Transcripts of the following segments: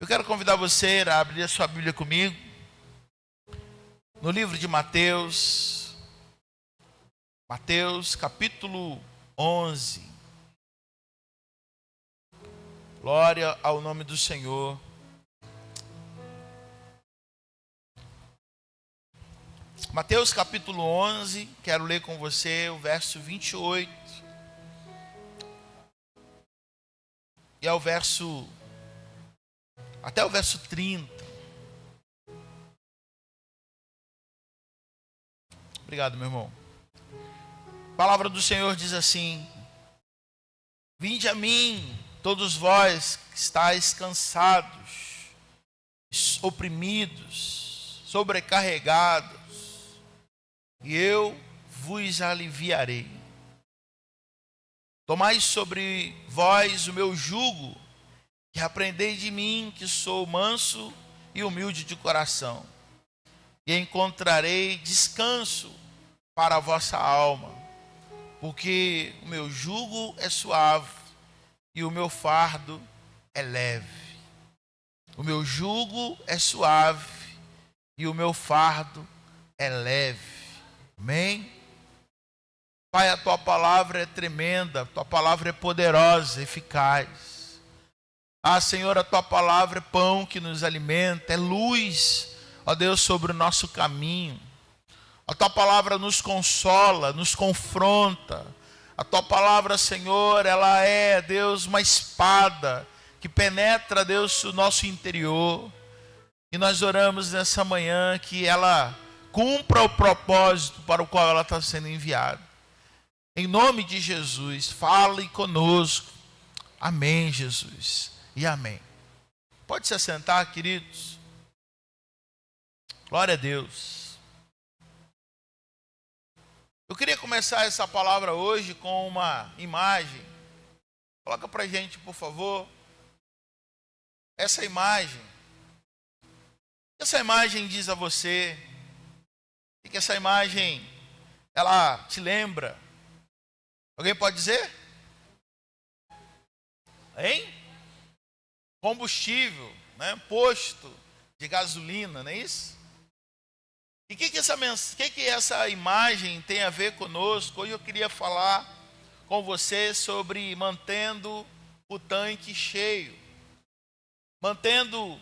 Eu quero convidar você a abrir a sua Bíblia comigo, no livro de Mateus, capítulo 11. Glória ao nome do Senhor. Mateus capítulo 11, quero ler com você o verso 28. E até o verso 30. Obrigado, meu irmão. A palavra do Senhor diz assim: Vinde a mim, todos vós que estáis cansados, oprimidos, sobrecarregados, e eu vos aliviarei. Tomai sobre vós o meu jugo, e aprendei de mim, que sou manso e humilde de coração, e encontrarei descanso para a vossa alma, porque o meu jugo é suave e o meu fardo é leve. O meu jugo é suave e o meu fardo é leve. Amém? Pai, a tua palavra é tremenda, a tua palavra é poderosa, eficaz. Senhor, a tua palavra é pão que nos alimenta, é luz, ó Deus, sobre o nosso caminho. A tua palavra nos consola, nos confronta. A tua palavra, Senhor, ela é, Deus, uma espada que penetra, Deus, o nosso interior. E nós oramos nessa manhã que ela cumpra o propósito para o qual ela está sendo enviada. Em nome de Jesus, fale conosco. Amém, Jesus. E amém. Pode se assentar, queridos. Glória a Deus. Eu queria começar essa palavra hoje com uma imagem. Coloca pra gente, por favor. Essa imagem diz a você. O que essa imagem, ela te lembra? Alguém pode dizer? Hein? Combustível, né? Posto de gasolina, não é isso? E o que essa imagem tem a ver conosco? Hoje eu queria falar com você sobre mantendo o tanque cheio. Mantendo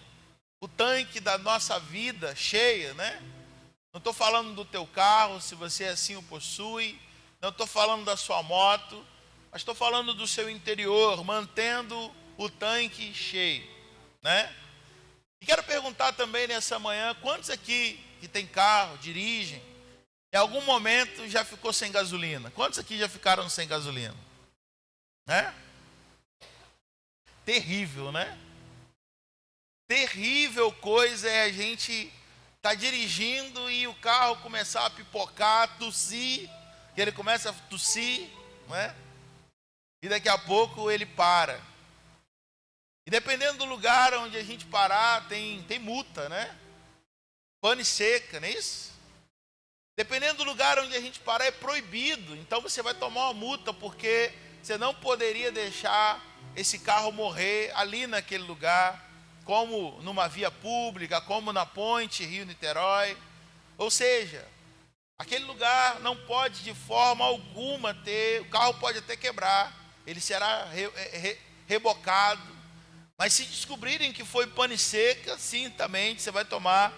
o tanque da nossa vida cheia, né? Não estou falando do teu carro, se você assim o possui. Não estou falando da sua moto. Mas estou falando do seu interior, mantendo o tanque cheio, né? E quero perguntar também nessa manhã, quantos aqui que tem carro, dirigem, em algum momento já ficou sem gasolina? Quantos aqui já ficaram sem gasolina? Né? Terrível, né? Terrível coisa é a gente estar dirigindo e o carro começar a pipocar, tossir, que ele começa a tossir, né? E daqui a pouco ele para. E dependendo do lugar onde a gente parar, tem multa, né? Pane seca, não é isso? Dependendo do lugar onde a gente parar, é proibido. Então você vai tomar uma multa, porque você não poderia deixar esse carro morrer ali naquele lugar, como numa via pública, como na ponte Rio-Niterói. Ou seja, aquele lugar não pode de forma alguma ter, o carro pode até quebrar, ele será rebocado, mas se descobrirem que foi pane seca, sim, também você vai tomar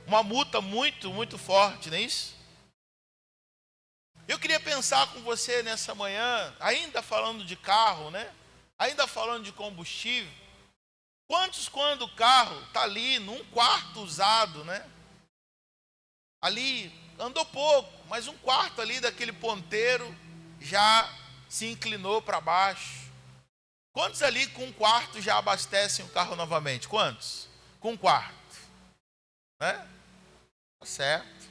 uma multa muito, muito forte, não é isso? Eu queria pensar com você nessa manhã, ainda falando de carro, né? Ainda falando de combustível. Quantos, quando o carro está ali num quarto usado, né? Ali andou pouco, mas um quarto ali daquele ponteiro já se inclinou para baixo. Quantos ali com um quarto já abastecem o carro novamente? Quantos? Com um quarto. Né? Tá certo.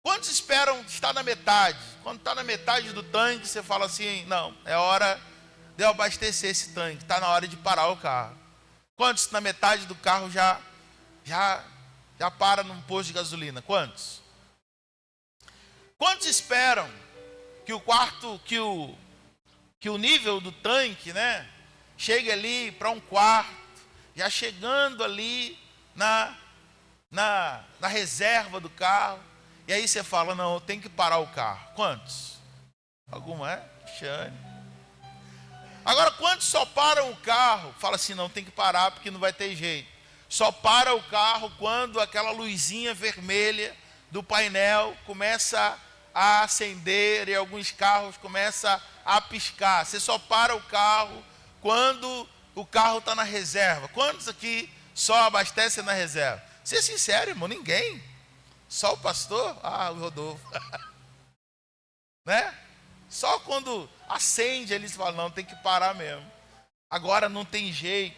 Quantos esperam estar na metade? Quando está na metade do tanque, você fala assim, não, é hora de eu abastecer esse tanque, está na hora de parar o carro. Quantos na metade do carro já para num posto de gasolina? Quantos? Quantos esperam que o nível do tanque, né, chegue ali para um quarto, já chegando ali na reserva do carro, e aí você fala, não, tem que parar o carro. Quantos? Alguma é? Xane. Agora, quantos só param o carro? Fala assim, não, tem que parar porque não vai ter jeito. Só para o carro quando aquela luzinha vermelha do painel começa a acender e alguns carros começam a piscar. Você só para o carro quando o carro está na reserva. Quantos aqui só abastecem na reserva? Ser sincero, irmão, ninguém. Só o pastor? Ah, o Rodolfo. Né? Só quando acende eles falam, não, tem que parar mesmo. Agora não tem jeito.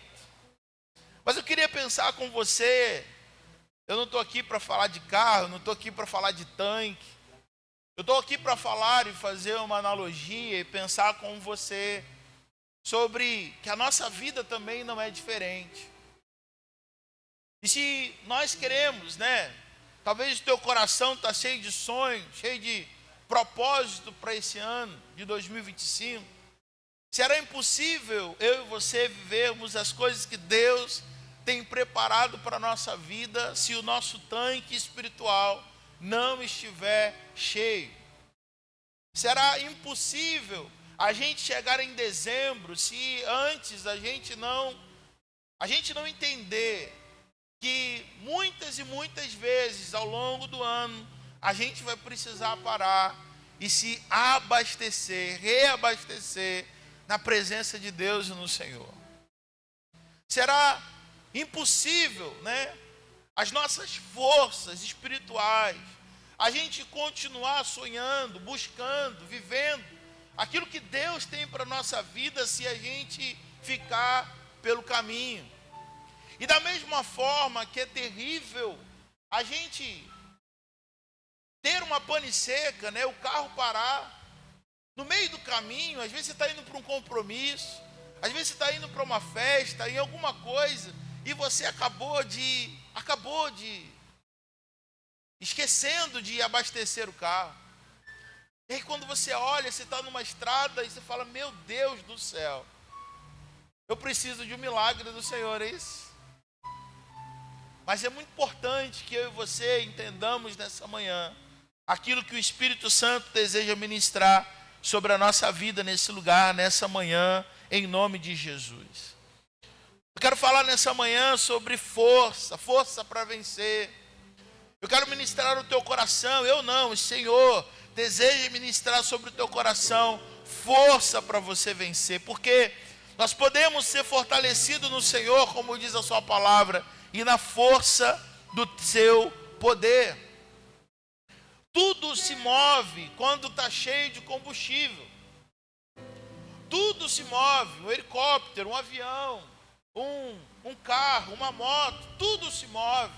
Mas eu queria pensar com você, eu não estou aqui para falar de carro, não estou aqui para falar de tanque. Eu estou aqui para falar e fazer uma analogia e pensar com você sobre que a nossa vida também não é diferente. E se nós queremos, né? Talvez o teu coração está cheio de sonhos, cheio de propósito para esse ano de 2025. Será impossível eu e você vivermos as coisas que Deus tem preparado para a nossa vida se o nosso tanque espiritual não estiver cheio. Será impossível a gente chegar em dezembro se antes a gente não entender que muitas e muitas vezes ao longo do ano a gente vai precisar parar e se abastecer, reabastecer na presença de Deus e no Senhor. Será impossível, né? As nossas forças espirituais, a gente continuar sonhando, buscando, vivendo aquilo que Deus tem para a nossa vida se a gente ficar pelo caminho. E da mesma forma que é terrível a gente ter uma pane seca, né? O carro parar no meio do caminho, às vezes você está indo para um compromisso, às vezes você está indo para uma festa, em alguma coisa, e você acabou de esquecendo de abastecer o carro. E aí quando você olha, você está numa estrada e você fala, meu Deus do céu, eu preciso de um milagre do Senhor, é isso? Mas é muito importante que eu e você entendamos nessa manhã aquilo que o Espírito Santo deseja ministrar sobre a nossa vida nesse lugar, nessa manhã, em nome de Jesus. Eu quero falar nessa manhã sobre força para vencer. Eu quero ministrar no teu coração, o Senhor deseja ministrar sobre o teu coração força para você vencer, porque nós podemos ser fortalecidos no Senhor, como diz a sua palavra, e na força do seu poder. Tudo se move quando está cheio de combustível. Tudo se move, um helicóptero, um avião, um carro, uma moto, tudo se move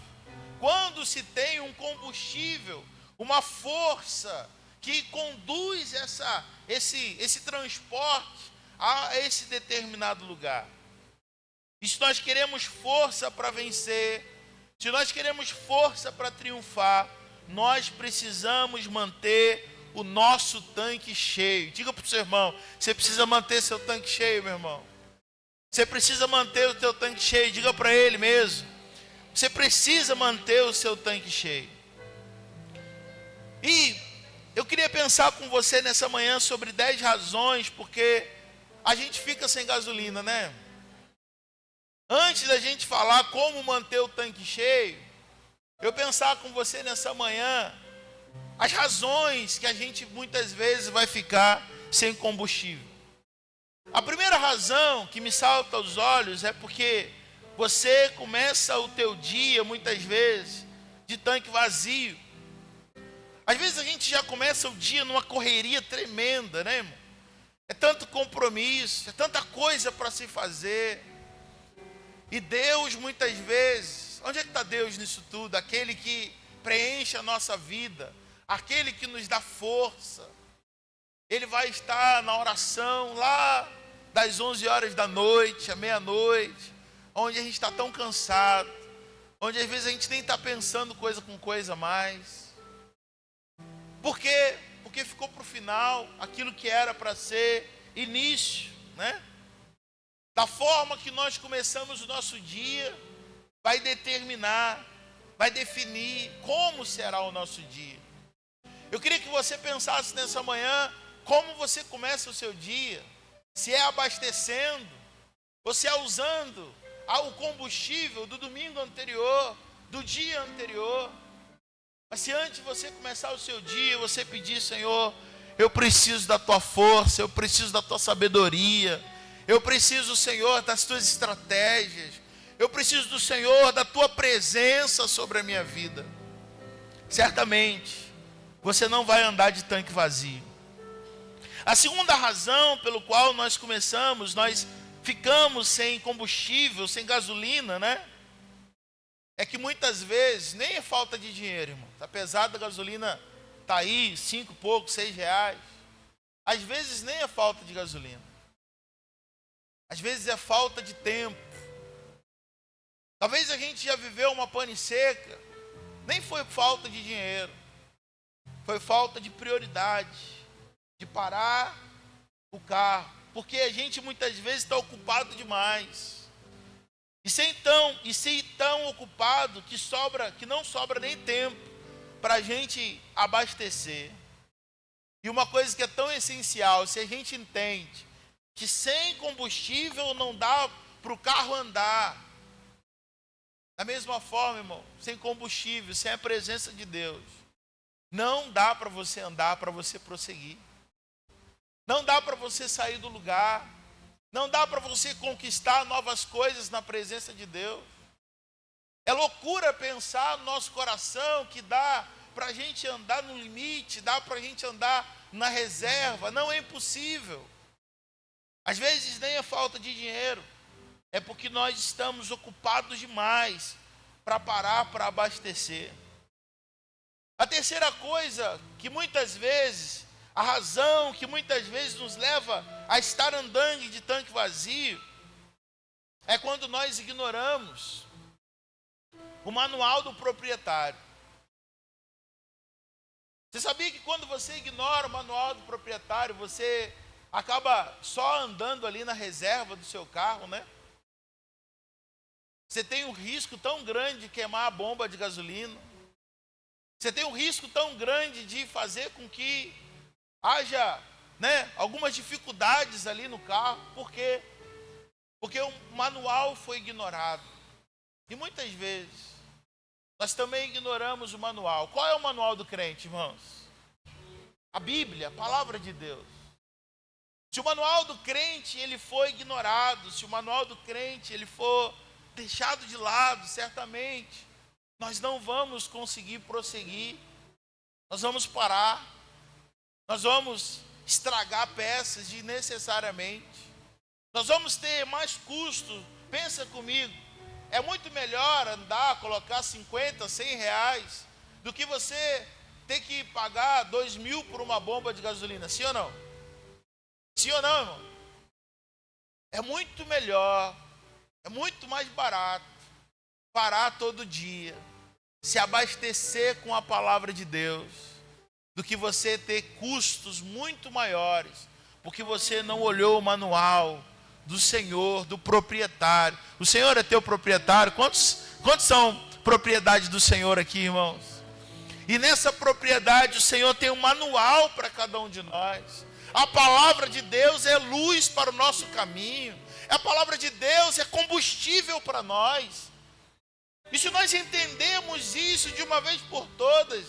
quando se tem um combustível, uma força que conduz esse transporte a esse determinado lugar. E se nós queremos força para vencer, se nós queremos força para triunfar, nós precisamos manter o nosso tanque cheio. Diga para o seu irmão, você precisa manter seu tanque cheio, meu irmão. Você precisa manter o teu tanque cheio, diga para ele mesmo. Você precisa manter o seu tanque cheio. E eu queria pensar com você nessa manhã sobre 10 razões porque a gente fica sem gasolina, né? Antes da gente falar como manter o tanque cheio, eu pensar com você nessa manhã as razões que a gente muitas vezes vai ficar sem combustível. A primeira razão que me salta aos olhos é porque você começa o teu dia muitas vezes de tanque vazio. Às vezes a gente já começa o dia numa correria tremenda, né, irmão? É tanto compromisso, é tanta coisa para se fazer. E Deus muitas vezes, onde é que está Deus nisso tudo? Aquele que preenche a nossa vida, aquele que nos dá força. Ele vai estar na oração lá das 11 horas da noite, à meia-noite, onde a gente está tão cansado, onde às vezes a gente nem está pensando coisa com coisa mais. Por quê? Porque ficou para o final aquilo que era para ser início, né? da forma que nós começamos o nosso dia, vai determinar, vai definir como será o nosso dia. Eu queria que você pensasse nessa manhã, como você começa o seu dia, se é abastecendo, ou se é usando o combustível do domingo anterior, do dia anterior. Mas se antes de você começar o seu dia, você pedir: Senhor, eu preciso da tua força, eu preciso da tua sabedoria, eu preciso, Senhor, das tuas estratégias, eu preciso do Senhor, da tua presença sobre a minha vida. Certamente, você não vai andar de tanque vazio. A segunda razão pelo qual nós ficamos sem combustível, sem gasolina, né? É que muitas vezes nem é falta de dinheiro, irmão. Tá pesado, a gasolina tá aí, 5 e pouco, 6 reais. Às vezes nem é falta de gasolina. Às vezes é falta de tempo. Talvez a gente já viveu uma pane seca. Nem foi falta de dinheiro. Foi falta de prioridade. De parar o carro. Porque a gente muitas vezes está ocupado demais. E se tão ocupado que não sobra nem tempo para a gente abastecer. E uma coisa que é tão essencial, se a gente entende que sem combustível não dá para o carro andar. Da mesma forma, irmão, sem combustível, sem a presença de Deus, não dá para você andar, para você prosseguir. Não dá para você sair do lugar. Não dá para você conquistar novas coisas na presença de Deus. É loucura pensar no nosso coração que dá para a gente andar no limite, dá para a gente andar na reserva. Não é impossível. Às vezes nem é falta de dinheiro. É porque nós estamos ocupados demais para parar para abastecer. A terceira coisa que muitas vezes, a razão que muitas vezes nos leva a estar andando de tanque vazio, é quando nós ignoramos o manual do proprietário. Você sabia que quando você ignora o manual do proprietário, você acaba só andando ali na reserva do seu carro, né? Você tem um risco tão grande de queimar a bomba de gasolina. Você tem um risco tão grande de fazer com que haja, algumas dificuldades ali no carro. Por quê? Porque o manual foi ignorado. E muitas vezes nós também ignoramos o manual. Qual é o manual do crente, irmãos? A Bíblia, a palavra de Deus. Se o manual do crente ele for ignorado, se o manual do crente ele for deixado de lado, certamente nós não vamos conseguir prosseguir. Nós vamos parar. Nós vamos estragar peças desnecessariamente. Nós vamos ter mais custo. Pensa comigo. É muito melhor andar, colocar 50, 100 reais, do que você ter que pagar 2.000 por uma bomba de gasolina. Sim ou não? Sim ou não, irmão? É muito melhor, é muito mais barato parar todo dia, se abastecer com a palavra de Deus, do que você ter custos muito maiores, porque você não olhou o manual do Senhor, do proprietário. O Senhor é teu proprietário. Quantos são propriedade do Senhor aqui, irmãos? E nessa propriedade o Senhor tem um manual para cada um de nós. A palavra de Deus é luz para o nosso caminho. A palavra de Deus é combustível para nós. E se nós entendemos isso de uma vez por todas,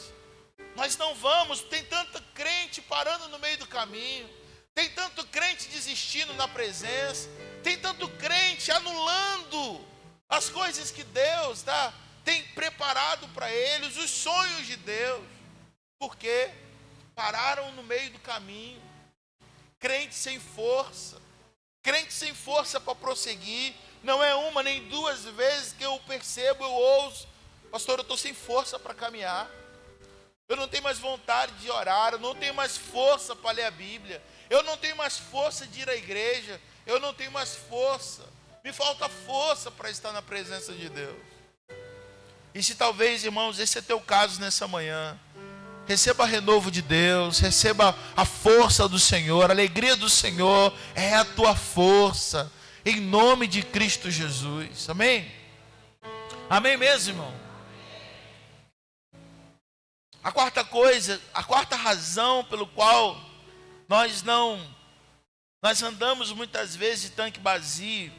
nós não vamos. Tem tanto crente parando no meio do caminho. Tem tanto crente desistindo na presença. Tem tanto crente anulando as coisas que Deus tem preparado para eles, os sonhos de Deus. Porque pararam no meio do caminho. Crente sem força. Crente sem força para prosseguir. Não é uma nem duas vezes que eu percebo, eu ouço: pastor, eu estou sem força para caminhar. Eu não tenho mais vontade de orar. Eu não tenho mais força para ler a Bíblia. Eu não tenho mais força de ir à igreja. Eu não tenho mais força. Me falta força para estar na presença de Deus. E se talvez, irmãos, esse é teu caso nessa manhã, receba renovo de Deus, receba a força do Senhor, a alegria do Senhor é a tua força. em nome de Cristo Jesus. Amém? Amém mesmo, irmão? A quarta coisa, a quarta razão pelo qual nós andamos muitas vezes de tanque vazio,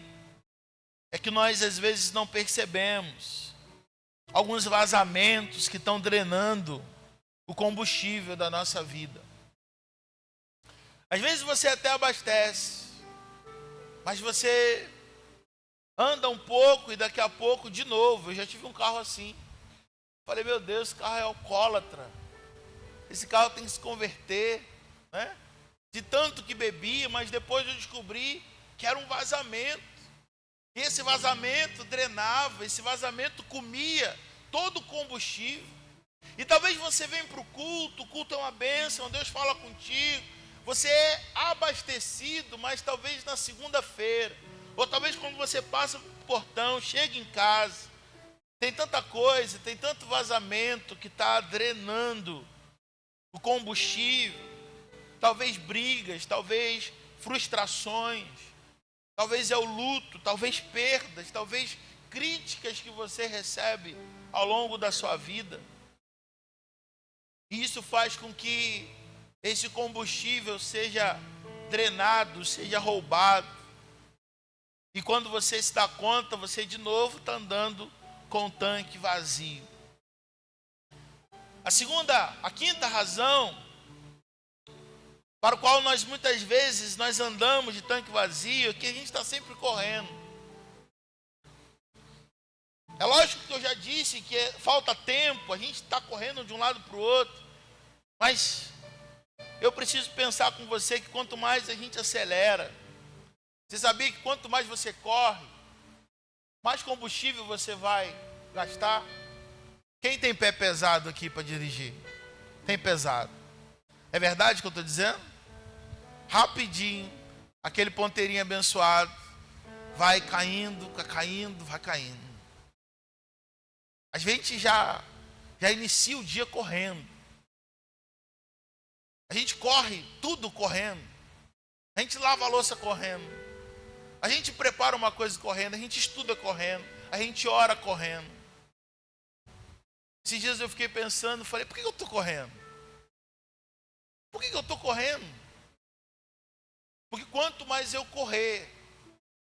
é que nós às vezes não percebemos alguns vazamentos que estão drenando o combustível da nossa vida. Às vezes você até abastece, mas você anda um pouco e daqui a pouco de novo. Eu já tive um carro assim. Falei, meu Deus, esse carro é alcoólatra. Esse carro tem que se converter, né? De tanto que bebia, mas depois eu descobri que era um vazamento. E esse vazamento drenava, esse vazamento comia todo o combustível. E talvez você venha para o culto é uma bênção, Deus fala contigo. Você é abastecido, mas talvez na segunda-feira, ou talvez quando você passa o portão, chega em casa, tem tanta coisa, tem tanto vazamento que está drenando o combustível. Talvez brigas, talvez frustrações, talvez é o luto, talvez perdas, talvez críticas que você recebe ao longo da sua vida. E isso faz com que esse combustível seja drenado, seja roubado. E quando você se dá conta, você de novo está andando com o tanque vazio. A quinta razão para o qual nós muitas vezes nós andamos de tanque vazio é que a gente está sempre correndo. É lógico que eu já disse que falta tempo, a gente está correndo de um lado para o outro, mas eu preciso pensar com você que quanto mais a gente acelera, você sabia que quanto mais você corre, mais combustível você vai gastar? Quem tem pé pesado aqui para dirigir? Tem pesado. É verdade o que eu estou dizendo? Rapidinho, aquele ponteirinho abençoado vai caindo, vai caindo. A gente já inicia o dia correndo. A gente corre tudo correndo. A gente lava a louça correndo. A gente prepara uma coisa correndo. A gente estuda correndo. A gente ora correndo. Esses dias eu fiquei pensando, falei, por que eu estou correndo? Por que eu estou correndo? Porque quanto mais eu correr,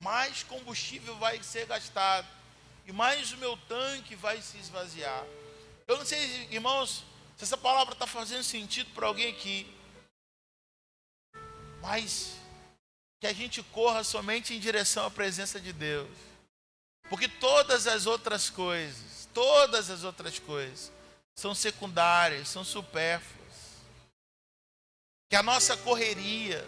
mais combustível vai ser gastado. E mais o meu tanque vai se esvaziar. Eu não sei, irmãos, se essa palavra está fazendo sentido para alguém aqui. Mas que a gente corra somente em direção à presença de Deus. Porque todas as outras coisas são secundárias, são supérfluas. Que a nossa correria.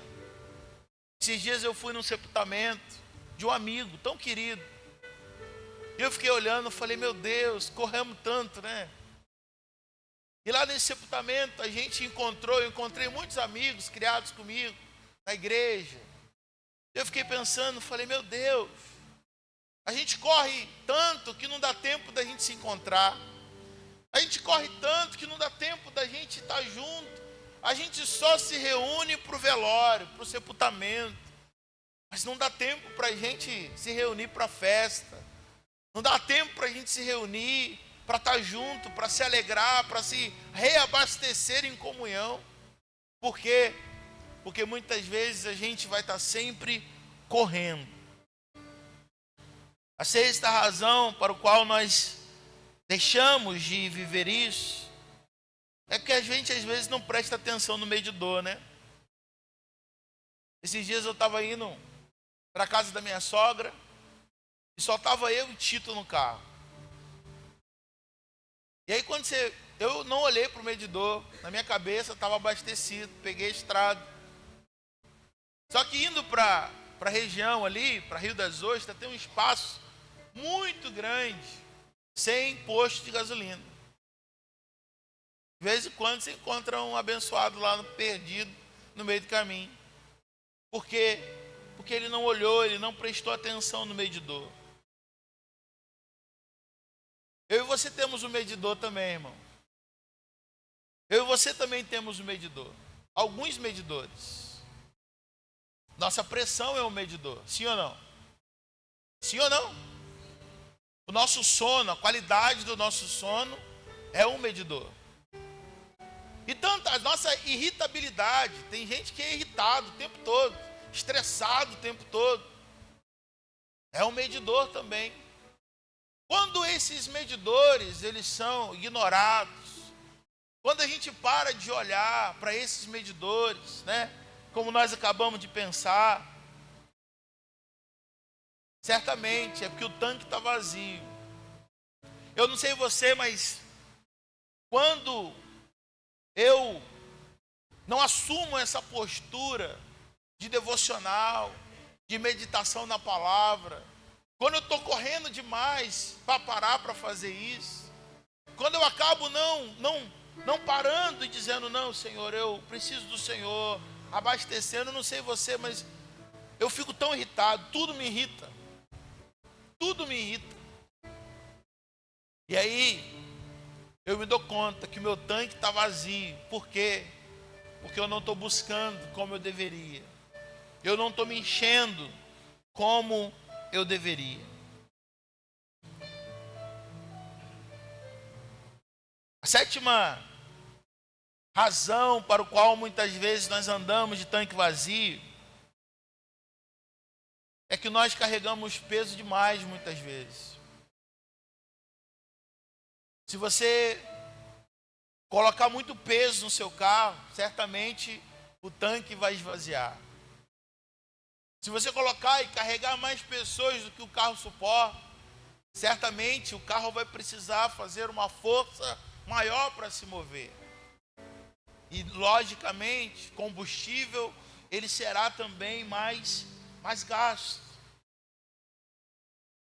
Esses dias eu fui num sepultamento de um amigo tão querido. E eu fiquei olhando e falei, meu Deus, corremos tanto, né? E lá nesse sepultamento a gente eu encontrei muitos amigos criados comigo na igreja. Eu fiquei pensando, falei, meu Deus, a gente corre tanto que não dá tempo da gente se encontrar. A gente corre tanto que não dá tempo da gente estar junto. A gente só se reúne para o velório, para o sepultamento. Mas não dá tempo para a gente se reunir para a festa. Não dá tempo para a gente se reunir, para estar junto, para se alegrar, para se reabastecer em comunhão. Por quê? Porque muitas vezes a gente vai estar sempre correndo. A sexta razão para o qual nós deixamos de viver isso é que a gente às vezes não presta atenção no meio de dor, né? Esses dias eu estava indo para a casa da minha sogra e só estava eu e Tito no carro. E aí eu não olhei para o medidor, na minha cabeça estava abastecido, peguei a estrada. Só que indo para a região ali, para Rio das Ostras, tem um espaço muito grande, sem posto de gasolina. De vez em quando você encontra um abençoado lá perdido no meio do caminho. Por quê? Porque ele não olhou, ele não prestou atenção no medidor. Eu e você temos um medidor também, irmão. Eu e você também temos um medidor. Alguns medidores. Nossa pressão é um medidor, sim ou não? Sim ou não? O nosso sono, a qualidade do nosso sono é um medidor. E tanto a nossa irritabilidade, tem gente que é irritado o tempo todo, estressado o tempo todo, é um medidor também. Quando esses medidores eles são ignorados, quando a gente para de olhar para esses medidores, né, como nós acabamos de pensar, certamente é porque o tanque está vazio. Eu não sei você, mas quando eu não assumo essa postura de devocional, de meditação na palavra, quando eu estou correndo demais para parar para fazer isso, quando eu acabo não parando e dizendo, não, Senhor, eu preciso do Senhor, abastecendo, eu não sei você, mas eu fico tão irritado, tudo me irrita. E aí, eu me dou conta que o meu tanque está vazio. Por quê? Porque eu não estou buscando como eu deveria. Eu não estou me enchendo como eu deveria. A sétima razão para o qual muitas vezes nós andamos de tanque vazio é que nós carregamos peso demais muitas vezes. Se você colocar muito peso no seu carro, certamente o tanque vai esvaziar. Se você colocar e carregar mais pessoas do que o carro suporta, certamente o carro vai precisar fazer uma força maior para se mover. E logicamente, combustível, ele será também mais gasto.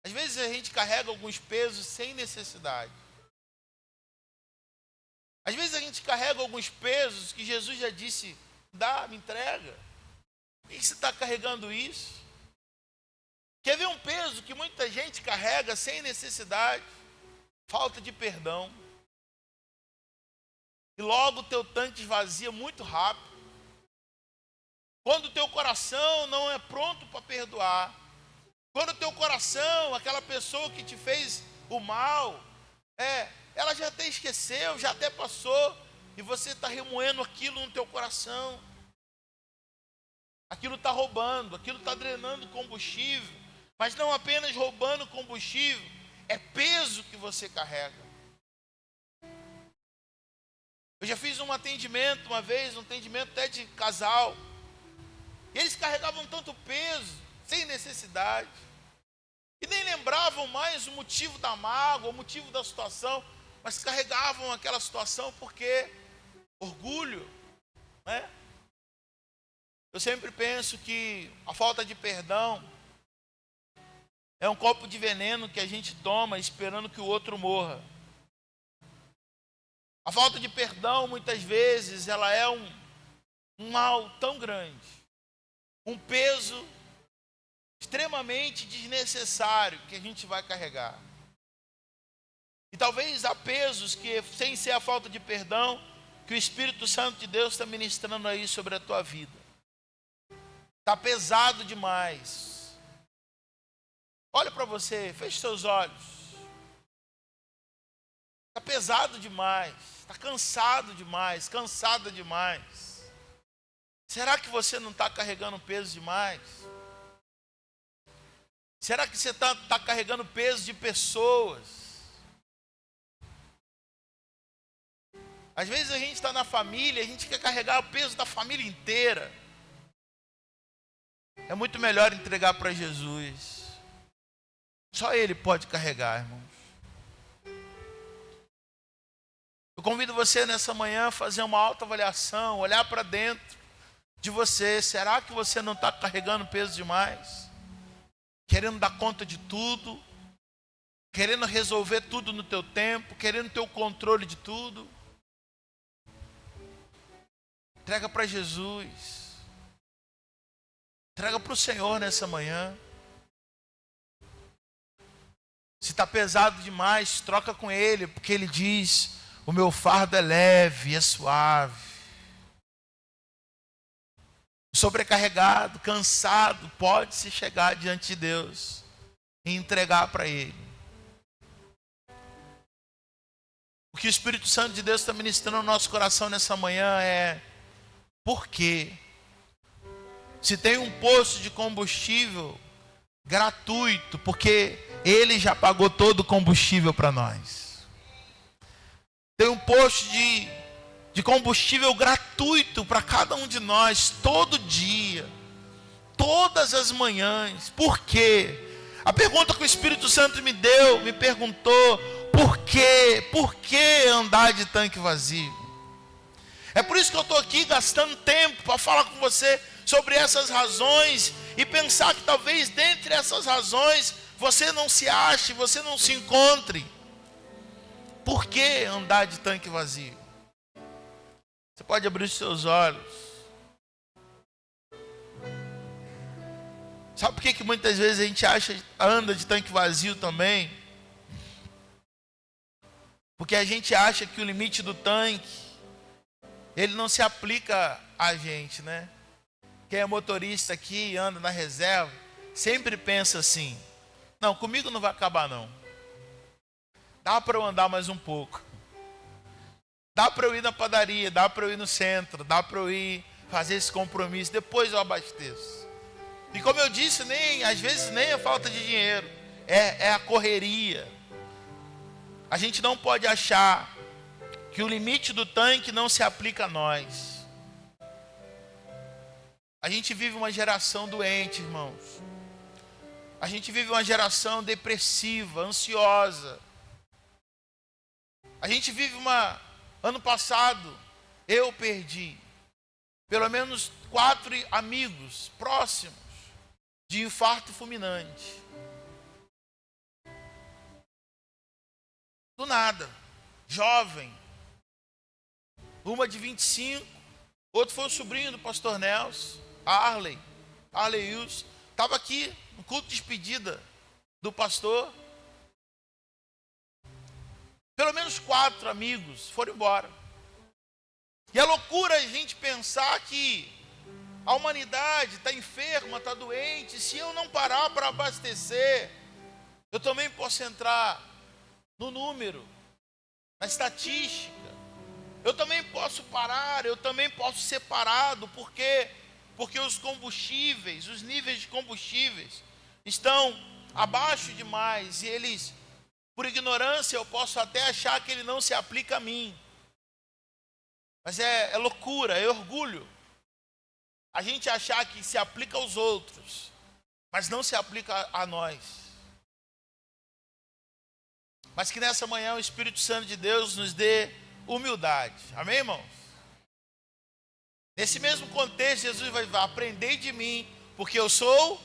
Às vezes a gente carrega alguns pesos sem necessidade. Às vezes a gente carrega alguns pesos que Jesus já disse, me entrega. Por que você está carregando isso? Quer ver um peso que muita gente carrega sem necessidade? Falta de perdão. E logo o teu tanque esvazia muito rápido. Quando o teu coração não é pronto para perdoar. Quando o teu coração, aquela pessoa que te fez o mal, ela já até esqueceu, já até passou, e você está remoendo aquilo no teu coração. Aquilo está roubando, aquilo está drenando combustível, mas não apenas roubando combustível, é peso que você carrega. Eu já fiz um atendimento uma vez, um atendimento até de casal, e eles carregavam tanto peso, sem necessidade, e nem lembravam mais o motivo da mágoa, o motivo da situação, mas carregavam aquela situação porque orgulho, né? Eu sempre penso que a falta de perdão é um copo de veneno que a gente toma esperando que o outro morra. A falta de perdão, muitas vezes, ela é um mal tão grande, um peso extremamente desnecessário que a gente vai carregar. E talvez há pesos que, sem ser a falta de perdão, que o Espírito Santo de Deus está ministrando aí sobre a tua vida. Está pesado demais. Olha para você, feche seus olhos. Está pesado demais. Está cansado demais, cansada demais. Será que você não está carregando peso demais? Será que você está carregando peso de pessoas? Às vezes a gente está na família, a gente quer carregar o peso da família inteira. É muito melhor entregar para Jesus. Só Ele pode carregar, irmãos. Eu convido você nessa manhã a fazer uma autoavaliação, olhar para dentro de você. Será que você não está carregando peso demais? Querendo dar conta de tudo? Querendo resolver tudo no teu tempo? Querendo ter o controle de tudo? Entrega para Jesus. Entrega para o Senhor nessa manhã. Se está pesado demais, troca com Ele, porque Ele diz, o meu fardo é leve, é suave. Sobrecarregado, cansado, pode se chegar diante de Deus. e entregar para Ele. O que o Espírito Santo de Deus está ministrando no nosso coração nessa manhã é: por quê? Se tem um posto de combustível gratuito, porque Ele já pagou todo o combustível para nós. Tem um posto de combustível gratuito para cada um de nós, todo dia, todas as manhãs. Por quê? A pergunta que o Espírito Santo me perguntou: por quê? Por que andar de tanque vazio? É por isso que eu estou aqui gastando tempo para falar com você sobre essas razões e pensar que talvez dentre essas razões você não se ache, você não se encontre. Por que andar de tanque vazio? Você pode abrir os seus olhos. Sabe por que muitas vezes a gente anda de tanque vazio também? Porque a gente acha que o limite do tanque, ele não se aplica a gente, né? Quem é motorista aqui e anda na reserva, sempre pensa assim: não, comigo não vai acabar não. Dá para eu andar mais um pouco. Dá para eu ir na padaria, dá para eu ir no centro, dá para eu ir fazer esse compromisso, depois eu abasteço. E como eu disse, às vezes nem é falta de dinheiro, é a correria. A gente não pode achar que o limite do tanque não se aplica a nós. A gente vive uma geração doente, irmãos. A gente vive uma geração depressiva, ansiosa. A gente vive Ano passado, eu perdi pelo menos 4 amigos próximos de infarto fulminante. Do nada. Jovem. Uma de 25. Outro foi o sobrinho do pastor Nelson, Arley Wilson. Estava aqui no culto de despedida do pastor. Pelo menos 4 amigos foram embora. E é loucura a gente pensar que a humanidade está enferma, está doente. Se eu não parar para abastecer, eu também posso entrar no número, na estatística. Eu também posso parar, eu também posso ser parado. Por quê? Porque os combustíveis, os níveis de combustíveis estão abaixo demais e eles, por ignorância, eu posso até achar que ele não se aplica a mim. Mas é loucura, é orgulho. A gente achar que se aplica aos outros, mas não se aplica a nós. Mas que nessa manhã o Espírito Santo de Deus nos dê humildade. Amém, irmãos? Nesse mesmo contexto, Jesus vai aprender de mim, porque eu sou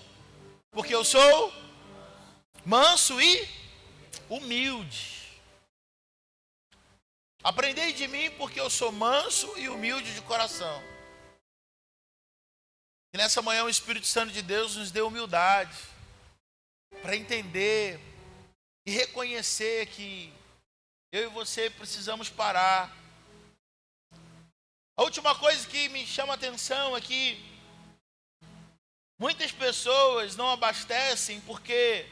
manso e humilde. Aprendei de mim porque eu sou manso e humilde de coração. E nessa manhã o Espírito Santo de Deus nos deu humildade para entender e reconhecer que eu e você precisamos parar. A última coisa que me chama a atenção é que muitas pessoas não abastecem porque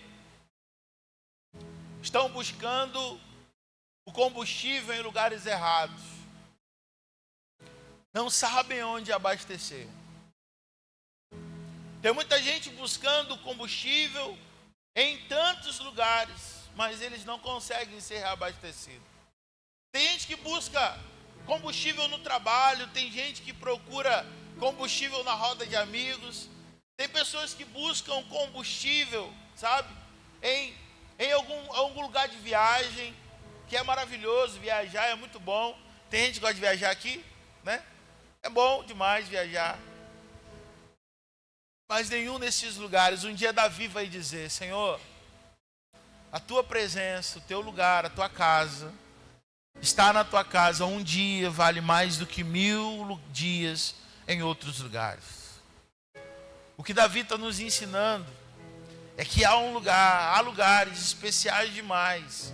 estão buscando o combustível em lugares errados. Não sabem onde abastecer. Tem muita gente buscando combustível em tantos lugares, mas eles não conseguem ser reabastecidos. Tem gente que busca combustível no trabalho, tem gente que procura combustível na roda de amigos, tem pessoas que buscam combustível, sabe, em algum lugar de viagem, que é maravilhoso viajar, é muito bom. Tem gente que gosta de viajar aqui, né? É bom demais viajar. Mas nenhum desses lugares, um dia Davi vai dizer: Senhor, a tua presença, o teu lugar, a tua casa, estar na tua casa um dia vale mais do que 1000 dias em outros lugares. O que Davi está nos ensinando é que há lugares especiais demais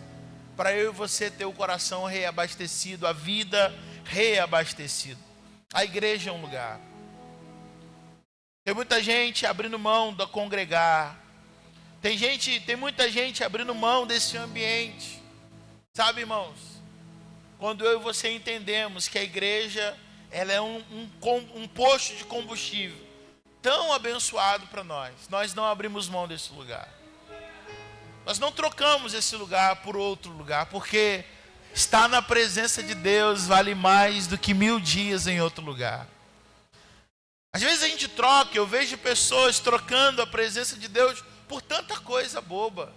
para eu e você ter o coração reabastecido, a vida reabastecida. A igreja é um lugar. Tem muita gente abrindo mão da congregar, Tem muita gente abrindo mão desse ambiente. Sabe, irmãos? Quando eu e você entendemos que a igreja, ela é um posto de combustível tão abençoado para nós não abrimos mão desse lugar. Nós não trocamos esse lugar por outro lugar, porque estar na presença de Deus vale mais do que 1000 dias em outro lugar. Às vezes a gente troca, eu vejo pessoas trocando a presença de Deus por tanta coisa boba.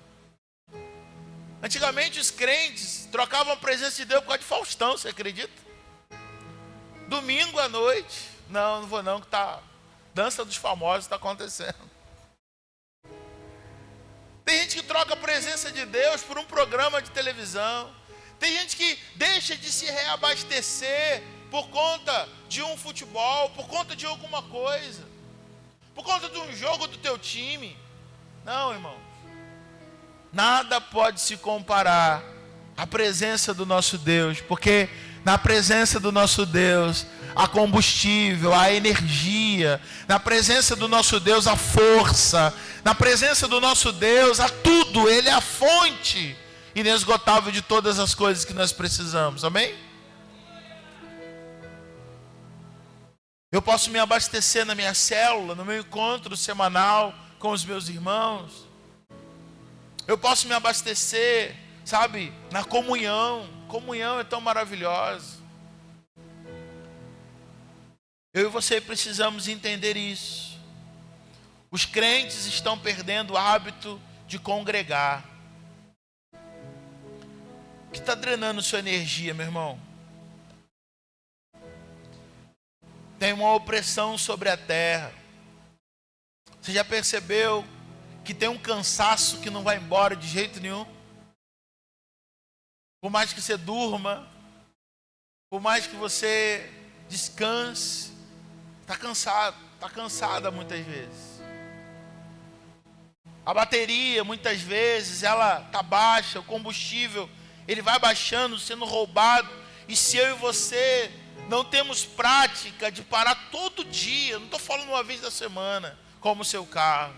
Antigamente os crentes trocavam a presença de Deus por causa de Faustão, você acredita? Domingo à noite, não vou não, que dança dos famosos está acontecendo. Tem gente que troca a presença de Deus por um programa de televisão. Tem gente que deixa de se reabastecer por conta de um futebol, por conta de alguma coisa, por conta de um jogo do teu time. Não, irmãos. Nada pode se comparar à presença do nosso Deus, porque na presença do nosso Deus há combustível, há energia. Na presença do nosso Deus há força. Na presença do nosso Deus há tudo. Ele é a fonte inesgotável de todas as coisas que nós precisamos. Amém? Eu posso me abastecer na minha célula, no meu encontro semanal com os meus irmãos. Eu posso me abastecer, sabe, na comunhão. Comunhão é tão maravilhosa. Eu e você precisamos entender isso. Os crentes estão perdendo o hábito de congregar. O que está drenando sua energia, meu irmão? Tem uma opressão sobre a terra. Você já percebeu que tem um cansaço que não vai embora de jeito nenhum? Por mais que você durma, por mais que você descanse, está cansado, está cansada muitas vezes. A bateria, muitas vezes, ela está baixa, o combustível, ele vai baixando, sendo roubado. E se eu e você não temos prática de parar todo dia, não estou falando uma vez da semana, como o seu carro.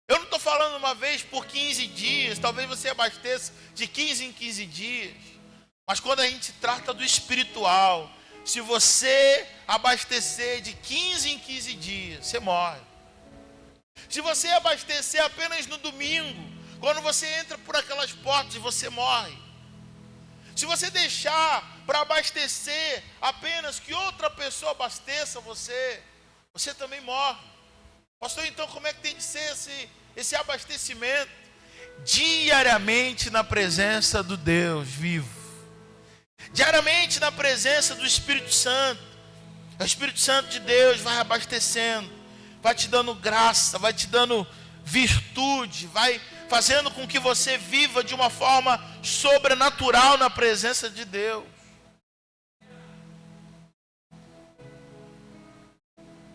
Eu não estou falando uma vez por 15 dias, talvez você abasteça de 15 em 15 dias. Mas quando a gente trata do espiritual, se você abastecer de 15 em 15 dias, você morre. Se você abastecer apenas no domingo, quando você entra por aquelas portas, você morre. Se você deixar para abastecer apenas que outra pessoa abasteça você também morre. Pastor, então como é que tem de ser esse abastecimento? Diariamente na presença do Deus vivo. Diariamente na presença do Espírito Santo. O Espírito Santo de Deus vai abastecendo, vai te dando graça, vai te dando virtude, vai fazendo com que você viva de uma forma sobrenatural na presença de Deus.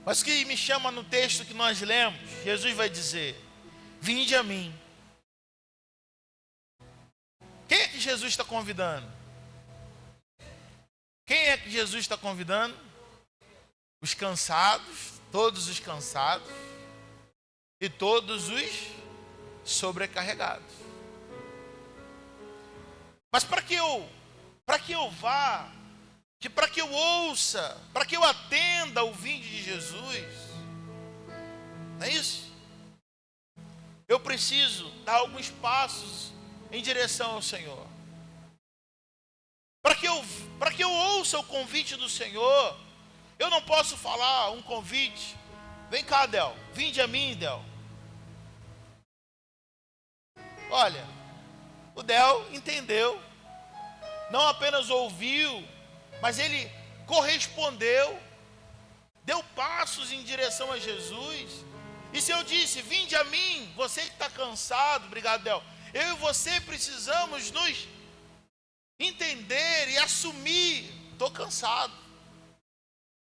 Mas o que me chama no texto que nós lemos, Jesus vai dizer: vinde a mim. Quem é que Jesus está convidando? Quem é que Jesus está convidando? Os cansados, todos os cansados e todos os sobrecarregados. Mas para que eu vá, para que eu ouça, para que eu atenda o vinde de Jesus, não é isso? Eu preciso dar alguns passos em direção ao Senhor. Para que eu ouça o convite do Senhor, eu não posso falar um convite. Vem cá, Del, vinde a mim, Del. Olha, o Del entendeu, não apenas ouviu, mas ele correspondeu, deu passos em direção a Jesus. E se eu disse, vinde a mim, você que está cansado, obrigado, Del, eu e você precisamos nos entender e assumir, estou cansado.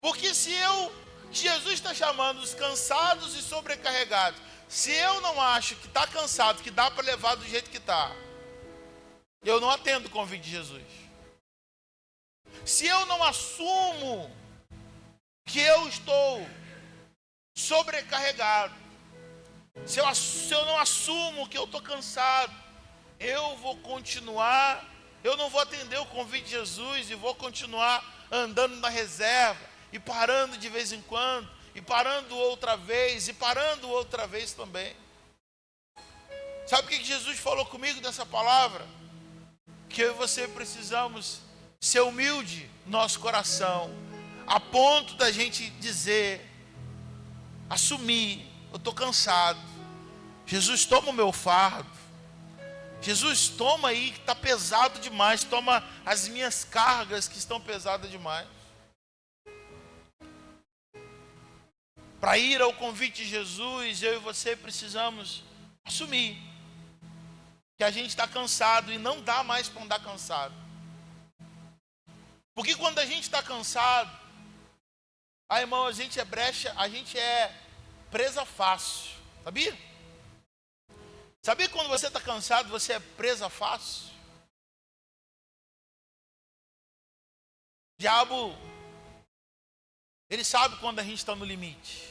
Porque se Jesus está chamando os cansados e sobrecarregados, se eu não acho que está cansado, que dá para levar do jeito que está, eu não atendo o convite de Jesus. Se eu não assumo que eu estou sobrecarregado, Se eu não assumo que eu estou cansado, eu vou continuar, eu não vou atender o convite de Jesus e vou continuar andando na reserva e parando de vez em quando, e parando outra vez, e parando outra vez também. Sabe o que Jesus falou comigo nessa palavra? Que eu e você precisamos ser humilde no nosso coração, a ponto da gente dizer, assumir, eu estou cansado. Jesus, toma o meu fardo. Jesus, toma aí que está pesado demais. Toma as minhas cargas que estão pesadas demais. Para ir ao convite de Jesus, eu e você precisamos assumir que a gente está cansado e não dá mais para andar cansado. Porque quando a gente está cansado, irmão, a gente é brecha, a gente é presa fácil, sabia? Sabia que quando você está cansado, você é presa fácil? O diabo, ele sabe quando a gente está no limite.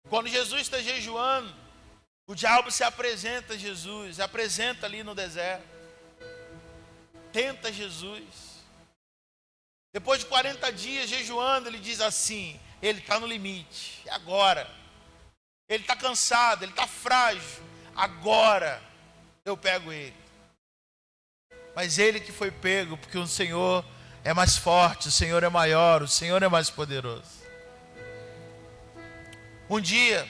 Quando Jesus está jejuando, o diabo se apresenta a Jesus, se apresenta ali no deserto, tenta Jesus. Depois de 40 dias jejuando, ele diz assim, ele está no limite, e agora? Ele está cansado, ele está frágil, agora eu pego ele. Mas ele que foi pego, porque o Senhor é mais forte, o Senhor é maior, o Senhor é mais poderoso. Um dia,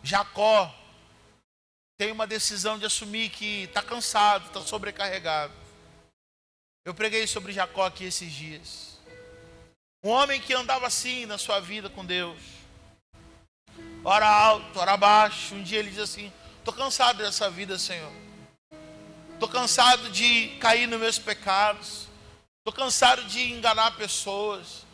Jacó tem uma decisão de assumir que está cansado, está sobrecarregado. Eu preguei sobre Jacó aqui esses dias. Um homem que andava assim na sua vida com Deus. Ora alto, ora baixo. Um dia ele diz assim, estou cansado dessa vida, Senhor. Estou cansado de cair nos meus pecados. Estou cansado de enganar pessoas.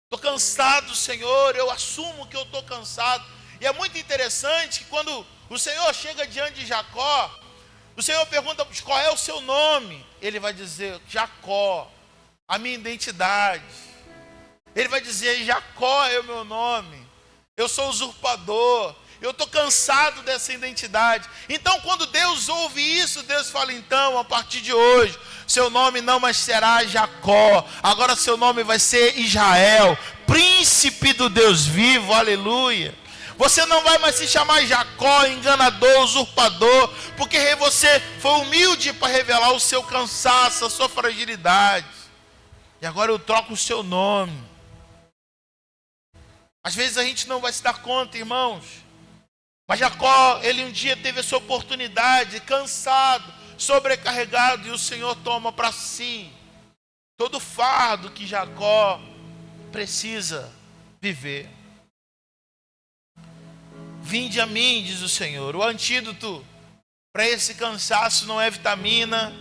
Estou cansado, Senhor, eu assumo que eu estou cansado. E é muito interessante que quando o Senhor chega diante de Jacó, o Senhor pergunta, qual é o seu nome? Ele vai dizer, Jacó, a minha identidade. Ele vai dizer, Jacó é o meu nome. Eu sou usurpador. Eu estou cansado dessa identidade. Então, quando Deus ouve isso, Deus fala, então, a partir de hoje, seu nome não mais será Jacó. Agora seu nome vai ser Israel, príncipe do Deus vivo, aleluia. Você não vai mais se chamar Jacó, enganador, usurpador, porque você foi humilde para revelar o seu cansaço, a sua fragilidade. E agora eu troco o seu nome. Às vezes a gente não vai se dar conta, irmãos. Mas Jacó, ele um dia teve essa oportunidade, cansado, sobrecarregado, e o Senhor toma para si todo o fardo que Jacó precisa viver. Vinde a mim, diz o Senhor. O antídoto para esse cansaço não é vitamina.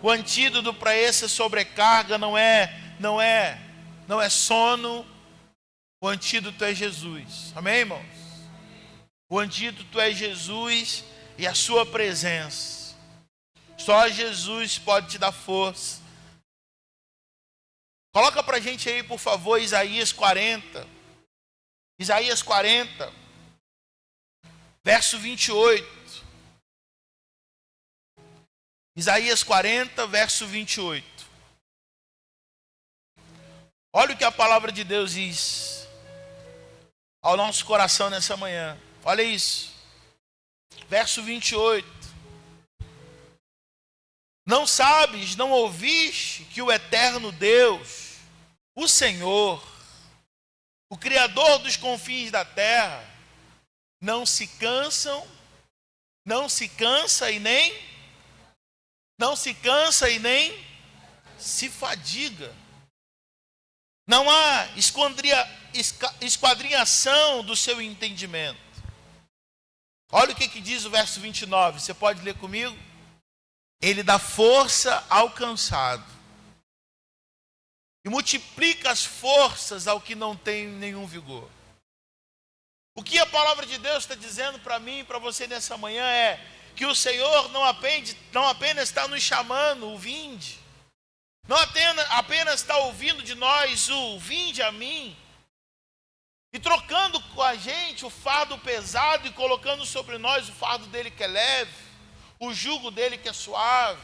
O antídoto para essa sobrecarga não é sono. O antídoto é Jesus. Amém, irmãos? O antídoto é Jesus e a sua presença. Só Jesus pode te dar força. Coloca para a gente aí, por favor, Isaías 40. Isaías 40. Verso 28. Isaías 40, verso 28. Olha o que a palavra de Deus diz ao nosso coração nessa manhã. Olha isso. Verso 28. Não sabes, não ouviste que o eterno Deus, o Senhor, o Criador dos confins da terra, não se cansa e nem se fadiga. Não há esquadrinhação do seu entendimento. Olha o que diz o verso 29. Você pode ler comigo? Ele dá força ao cansado e multiplica as forças ao que não tem nenhum vigor. O que a palavra de Deus está dizendo para mim e para você nessa manhã é que o Senhor não apenas está nos chamando, o vinde, não apenas está ouvindo de nós o vinde a mim, e trocando com a gente o fardo pesado e colocando sobre nós o fardo dele que é leve, o jugo dele que é suave.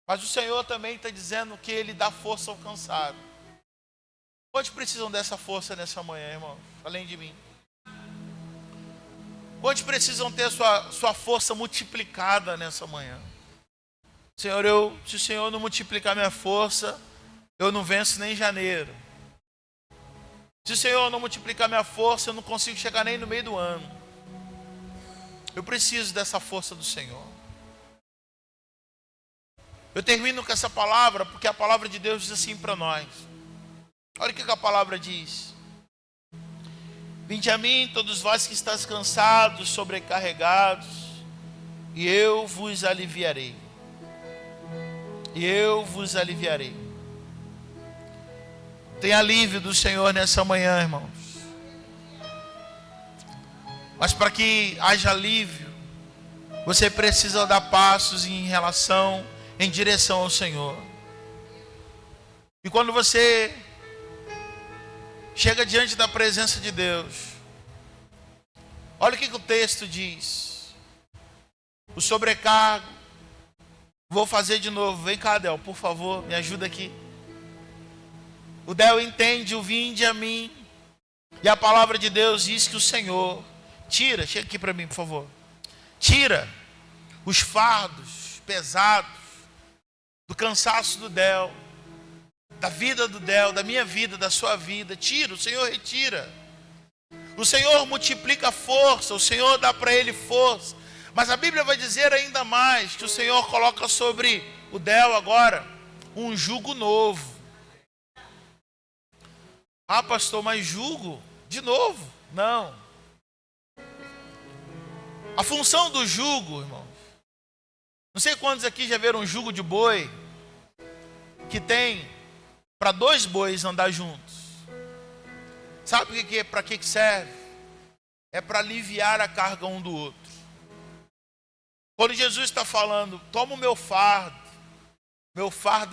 Mas o Senhor também está dizendo que Ele dá força ao cansado. Quantos precisam dessa força nessa manhã, irmão? Além de mim. Quantos precisam ter sua força multiplicada nessa manhã? Senhor, se o Senhor não multiplicar minha força, eu não venço nem em janeiro. Se o Senhor não multiplicar minha força, eu não consigo chegar nem no meio do ano. Eu preciso dessa força do Senhor. Eu termino com essa palavra, porque a palavra de Deus diz assim para nós. Olha o que a palavra diz. Vinde a mim, todos vós que estáis cansados, sobrecarregados, e eu vos aliviarei. E eu vos aliviarei. Tem alívio do Senhor nessa manhã, irmãos. Mas para que haja alívio, você precisa dar passos em direção ao Senhor. E quando você chega diante da presença de Deus, olha o que o texto diz. O sobrecargo. Vou fazer de novo. Vem cá, Del, por favor, me ajuda aqui. O Del entende o vinde a mim. E a palavra de Deus diz que o Senhor tira, chega aqui para mim, por favor. Tira os fardos pesados, do cansaço do Del, da vida do Del, da minha vida, da sua vida. Tira, o Senhor retira. O Senhor multiplica a força, o Senhor dá para ele força. Mas a Bíblia vai dizer ainda mais, que o Senhor coloca sobre o Del agora um jugo novo. Ah, pastor, mas jugo? De novo? Não. A função do jugo, irmão. Não sei quantos aqui já viram um jugo de boi que tem para 2 bois andar juntos. Sabe o que é? Para que serve? É para aliviar a carga um do outro. Quando Jesus está falando, toma o meu fardo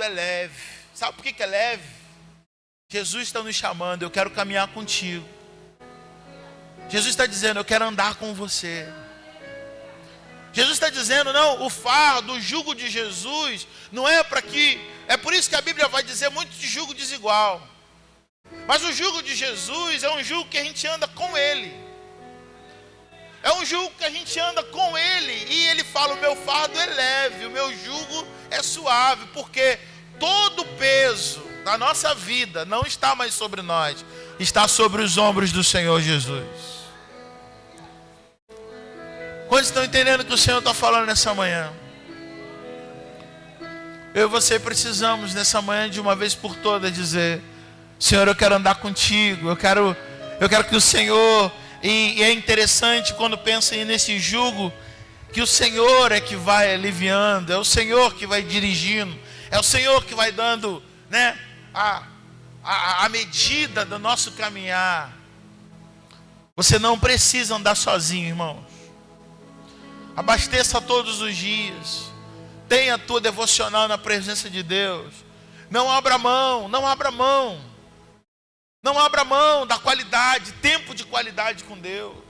é leve. Sabe por que é leve? Jesus está nos chamando, eu quero caminhar contigo. Jesus está dizendo, eu quero andar com você. Jesus está dizendo, não, o fardo, o jugo de Jesus, não é para que... É por isso que a Bíblia vai dizer muito de jugo desigual. Mas o jugo de Jesus é um jugo que a gente anda com Ele. É um jugo que a gente anda com Ele. E Ele fala, o meu fardo é leve, o meu jugo é suave. Porque todo o peso da nossa vida não está mais sobre nós. Está sobre os ombros do Senhor Jesus. Quantos estão entendendo o que o Senhor está falando nessa manhã? Eu e você precisamos nessa manhã de uma vez por todas dizer, Senhor, eu quero andar contigo, eu quero que o Senhor, e é interessante quando pensa nesse jugo, que o Senhor é que vai aliviando, é o Senhor que vai dirigindo, é o Senhor que vai dando, né, a medida do nosso caminhar. Você não precisa andar sozinho, irmãos. Abasteça todos os dias. Tenha a tua devocional na presença de Deus. Não abra mão, não abra mão. Não abra mão da qualidade, tempo de qualidade com Deus.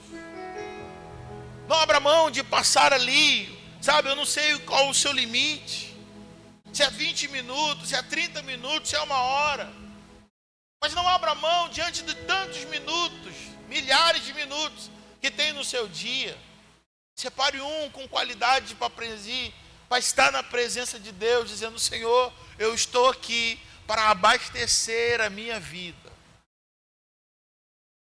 Não abra mão de passar ali, sabe, eu não sei qual o seu limite. Se é 20 minutos, se é 30 minutos, se é 1 hora. Mas não abra mão diante de tantos minutos, milhares de minutos que tem no seu dia. Separe um com qualidade para estar na presença de Deus, dizendo, Senhor, eu estou aqui para abastecer a minha vida.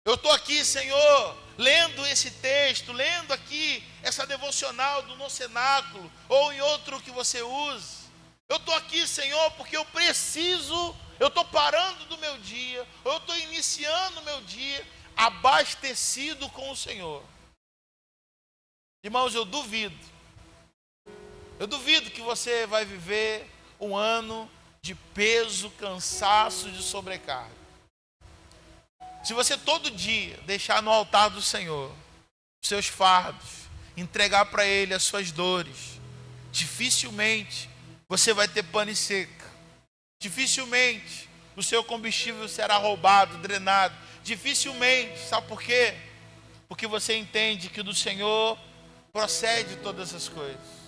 Eu estou aqui, Senhor, lendo esse texto, lendo aqui essa devocional do nosso cenáculo, ou em outro que você use. Eu estou aqui, Senhor, porque eu estou parando do meu dia, eu estou iniciando o meu dia abastecido com o Senhor. Irmãos, eu duvido que você vai viver um ano de peso, cansaço, de sobrecarga. Se você todo dia deixar no altar do Senhor os seus fardos, entregar para Ele as suas dores, dificilmente você vai ter pane seca. Dificilmente o seu combustível será roubado, drenado. Dificilmente, sabe por quê? Porque você entende que do Senhor procede todas as coisas.